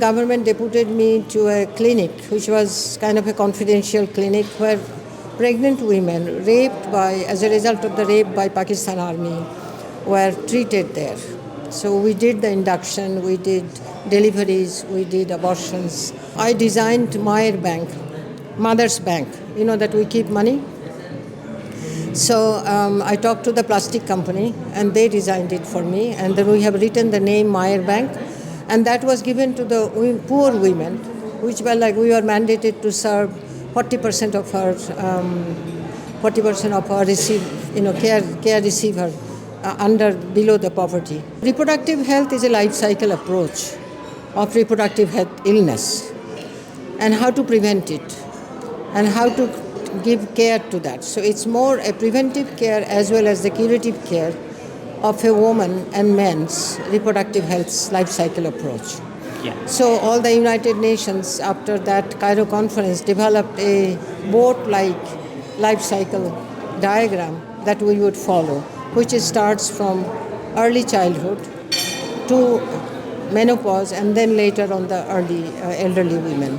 Government deputed me to a clinic, which was kind of a confidential clinic where pregnant women as a result of the rape by Pakistan Army, were treated there. So we did the induction, we did deliveries, we did abortions. I designed Mayer Bank, Mother's Bank, that we keep money. So I talked to the plastic company and they designed it for me, and then we have written the name Mayer Bank, and that was given to the poor women, which were we were mandated to serve 40% of our 40% of our care receiver below the poverty. Reproductive health is a life cycle approach of reproductive health illness, and how to prevent it, and how to give care to that. So it's more a preventive care as well as the curative care of a woman and man's reproductive health life cycle approach. Yeah. So all the United Nations, after that Cairo conference, developed a boat-like life cycle diagram that we would follow, which starts from early childhood to menopause and then later on the elderly women.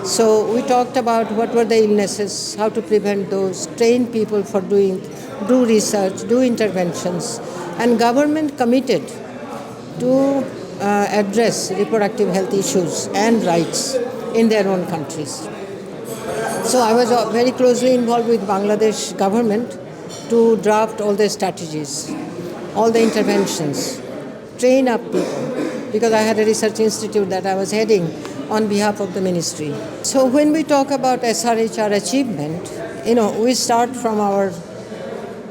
So we talked about what were the illnesses, how to prevent those, train people for do research, do interventions, and government committed to address reproductive health issues and rights in their own countries. So I was very closely involved with Bangladesh government to draft all the strategies, all the interventions, train up people, because I had a research institute that I was heading on behalf of the ministry. So when we talk about SRHR achievement, we start from our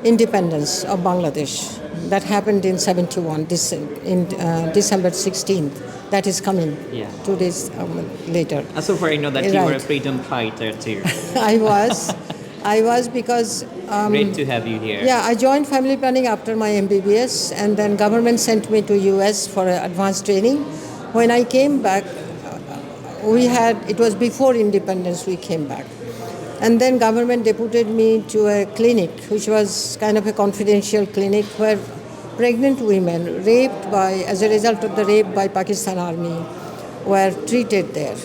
independence of Bangladesh. That happened in 71, December 16th. That is coming 2 days later. So far I know that you were a freedom fighter too. I was because... Great to have you here. Yeah, I joined family planning after my MBBS, and then government sent me to US for advanced training. When I came back, it was before independence we came back. And then government deputed me to a clinic, which was kind of a confidential clinic where pregnant women as a result of the rape by Pakistan Army, were treated there.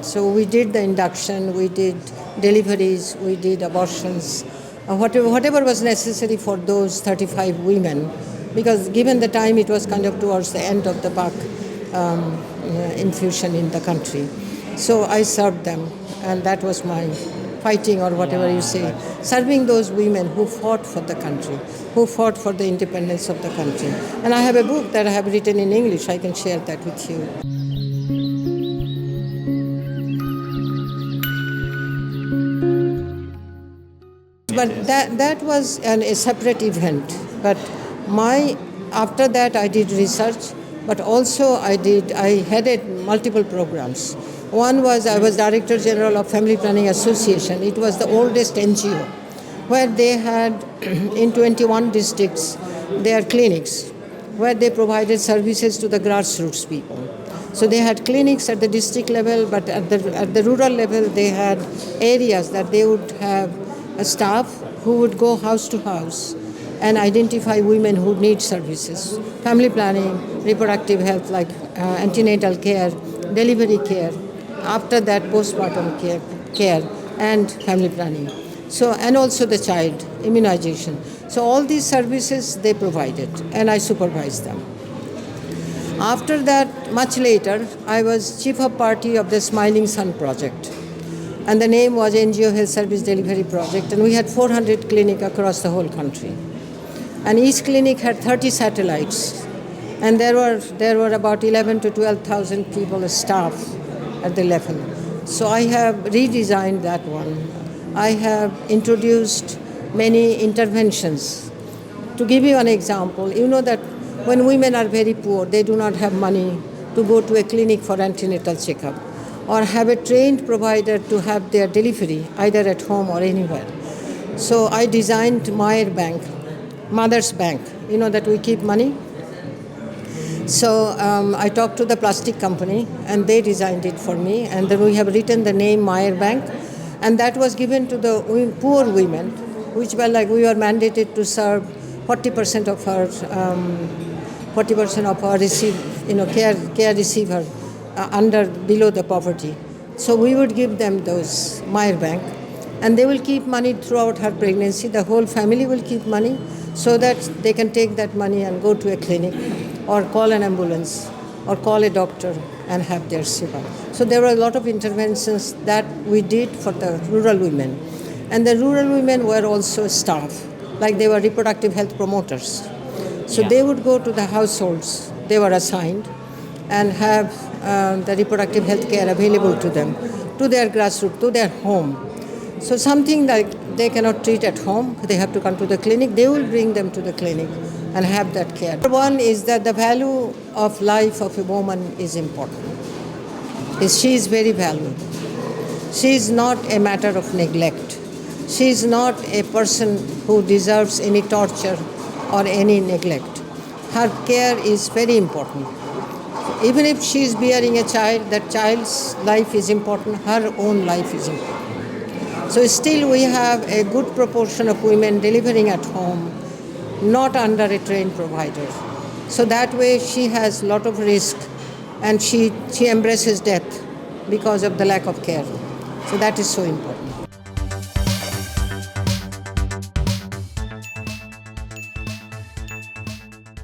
So we did the induction, we did deliveries, we did abortions, whatever was necessary for those 35 women, because given the time it was kind of towards the end of the Pak infusion in the country. So I served them, and that was my fighting, or whatever you say, serving those women who fought for the country, who fought for the independence of the country. And I have a book that I have written in English. I can share that with you. But that was a separate event. But after that I did research, but also I headed multiple programs. One was I was Director General of Family Planning Association. It was the oldest NGO, where they had in 21 districts their clinics, where they provided services to the grassroots people. So they had clinics at the district level, but at the rural level they had areas that they would have a staff who would go house to house and identify women who need services, family planning, reproductive health like antenatal care, delivery care, after that postpartum care and family planning. So, and also the child immunization. So all these services they provided, and I supervised them. After that, much later, I was chief of party of the Smiling Sun project. And the name was NGO Health Service Delivery Project, and we had 400 clinics across the whole country. And each clinic had 30 satellites, and there were about 11 to 12,000 people staff at the level. So I have redesigned that one. I have introduced many interventions. To give you an example, you know that when women are very poor, they do not have money to go to a clinic for antenatal checkup, or have a trained provider to have their delivery either at home or anywhere. So I designed Mayer Bank, Mother's Bank, that we keep money. So I talked to the plastic company and they designed it for me, and then we have written the name Mayer Bank, and that was given to the poor women, which were we were mandated to serve 40% of our care receiver below the poverty. So we would give them those Meyer Bank, and they will keep money throughout her pregnancy. The whole family will keep money so that they can take that money and go to a clinic or call an ambulance or call a doctor and have their seva. So there were a lot of interventions that we did for the rural women. And the rural women were also staff, like they were reproductive health promoters. So they would go to the households they were assigned and have the reproductive health care available to them, to their grassroots, to their home. So something like they cannot treat at home, they have to come to the clinic, they will bring them to the clinic and have that care. One is that the value of life of a woman is important. She is very valuable. She is not a matter of neglect. She is not a person who deserves any torture or any neglect. Her care is very important. Even if she is bearing a child, that child's life is important, her own life is important. So still we have a good proportion of women delivering at home, not under a trained provider. So that way she has a lot of risk and she embraces death because of the lack of care. So that is so important.